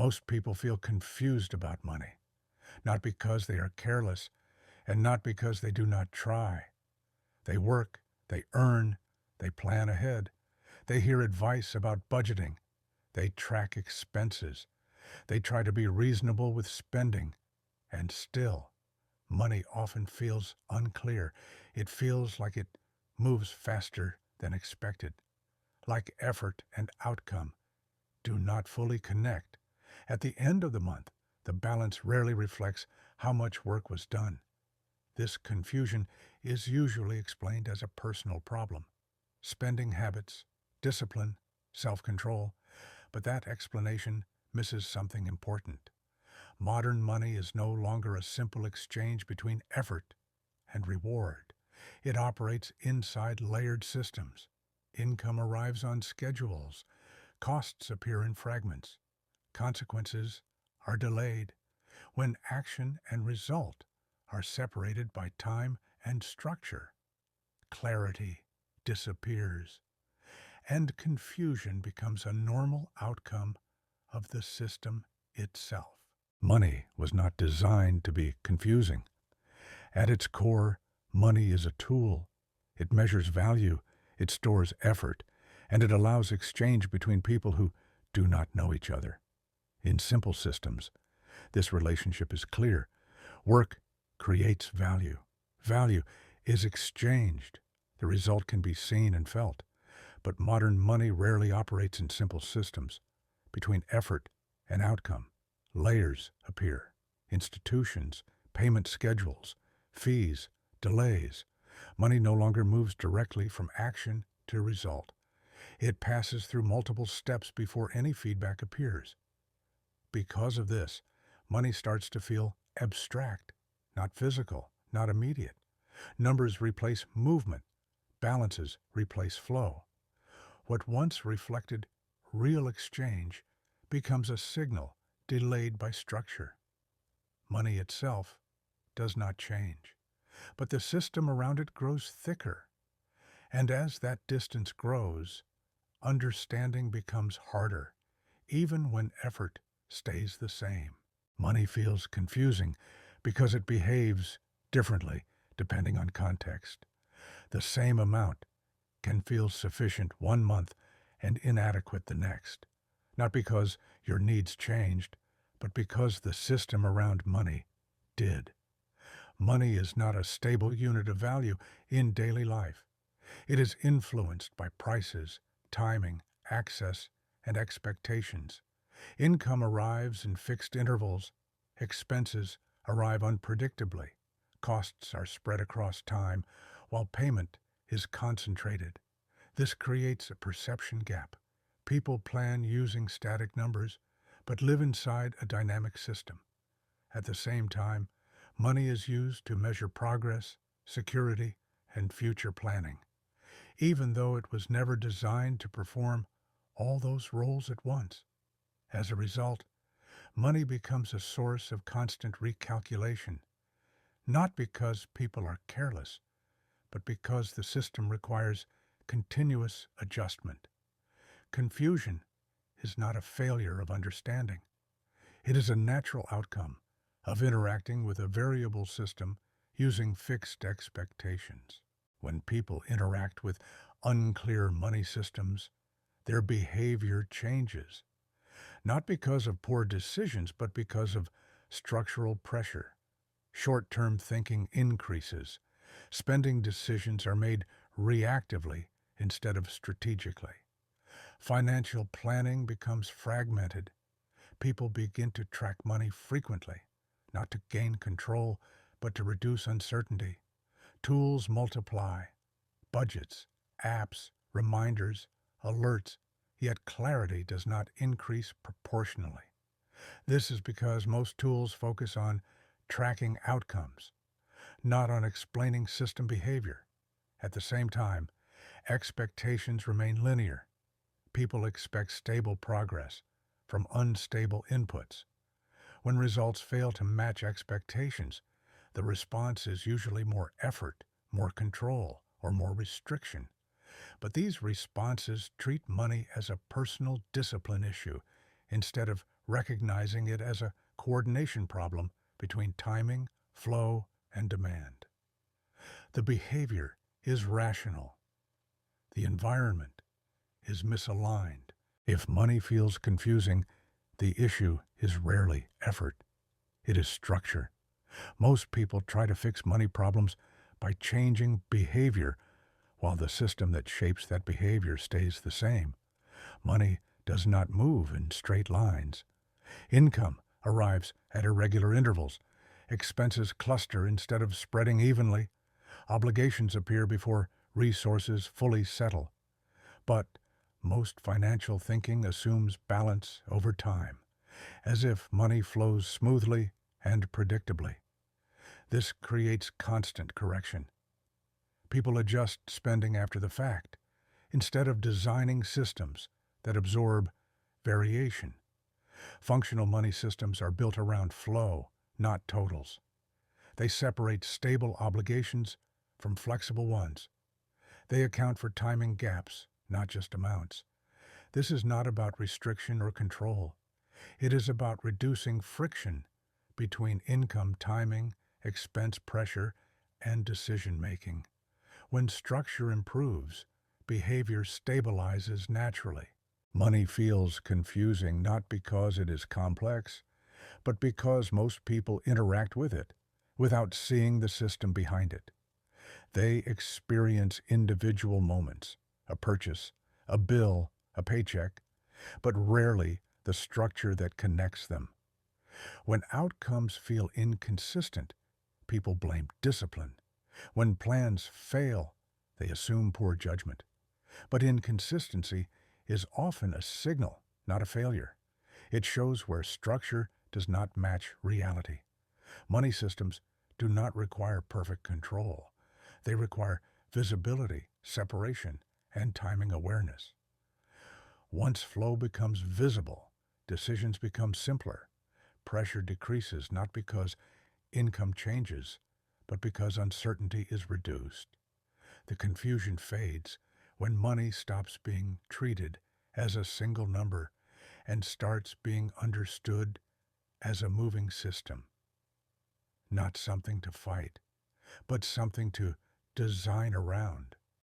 Most people feel confused about money, not because they are careless and not because they do not try. They work, they earn, they plan ahead. They hear advice about budgeting. They track expenses. They try to be reasonable with spending. And still, money often feels unclear. It feels like it moves faster than expected, like effort and outcome do not fully connect. At the end of the month, the balance rarely reflects how much work was done. This confusion is usually explained as a personal problem, spending habits, discipline, self-control, but that explanation misses something important. Modern money is no longer a simple exchange between effort and reward. It operates inside layered systems. Income arrives on schedules. Costs appear in fragments. Consequences are delayed. When action and result are separated by time and structure, clarity disappears, and confusion becomes a normal outcome of the system itself. Money was not designed to be confusing. At its core, money is a tool. It measures value, it stores effort, and it allows exchange between people who do not know each other. In simple systems, this relationship is clear. Work creates value. Value is exchanged. The result can be seen and felt. But modern money rarely operates in simple systems. Between effort and outcome, layers appear. Institutions, payment schedules, fees, delays. Money no longer moves directly from action to result. It passes through multiple steps before any feedback appears. Because of this, money starts to feel abstract, not physical, not immediate. Numbers replace movement. Balances replace flow. What once reflected real exchange becomes a signal delayed by structure. Money itself does not change, but the system around it grows thicker. And as that distance grows, understanding becomes harder, even when effort stays the same. Money feels confusing because it behaves differently depending on context. The same amount can feel sufficient one month and inadequate the next, not because your needs changed, but because the system around money did. Money is not a stable unit of value in daily life. It is influenced by prices, timing, access, and expectations. Income arrives in fixed intervals. Expenses arrive unpredictably. Costs are spread across time, while payment is concentrated. This creates a perception gap. People plan using static numbers, but live inside a dynamic system. At the same time, money is used to measure progress, security, and future planning, even though it was never designed to perform all those roles at once. As a result, money becomes a source of constant recalculation, not because people are careless, but because the system requires continuous adjustment. Confusion is not a failure of understanding. It is a natural outcome of interacting with a variable system using fixed expectations. When people interact with unclear money systems, their behavior changes, not because of poor decisions, but because of structural pressure. Short-term thinking increases. Spending decisions are made reactively instead of strategically. Financial planning becomes fragmented. People begin to track money frequently, not to gain control, but to reduce uncertainty. Tools multiply, budgets, apps, reminders, alerts, yet clarity does not increase proportionally. This is because most tools focus on tracking outcomes, not on explaining system behavior. At the same time, expectations remain linear. People expect stable progress from unstable inputs. When results fail to match expectations, the response is usually more effort, more control, or more restriction. But these responses treat money as a personal discipline issue instead of recognizing it as a coordination problem between timing, flow, and demand. The behavior is rational. The environment is misaligned. If money feels confusing, the issue is rarely effort. It is structure. Most people try to fix money problems by changing behavior, while the system that shapes that behavior stays the same. Money does not move in straight lines. Income arrives at irregular intervals. Expenses cluster instead of spreading evenly. Obligations appear before resources fully settle. But most financial thinking assumes balance over time, as if money flows smoothly and predictably. This creates constant correction. People adjust spending after the fact, instead of designing systems that absorb variation. Functional money systems are built around flow, not totals. They separate stable obligations from flexible ones. They account for timing gaps, not just amounts. This is not about restriction or control. It is about reducing friction between income timing, expense pressure, and decision making. When structure improves, behavior stabilizes naturally. Money feels confusing not because it is complex, but because most people interact with it without seeing the system behind it. They experience individual moments, a purchase, a bill, a paycheck, but rarely the structure that connects them. When outcomes feel inconsistent, people blame discipline. When plans fail, they assume poor judgment. But inconsistency is often a signal, not a failure. It shows where structure does not match reality. Money systems do not require perfect control. They require visibility, separation, and timing awareness. Once flow becomes visible, decisions become simpler. Pressure decreases not because income changes, but because uncertainty is reduced. The confusion fades when money stops being treated as a single number and starts being understood as a moving system. Not something to fight, but something to design around.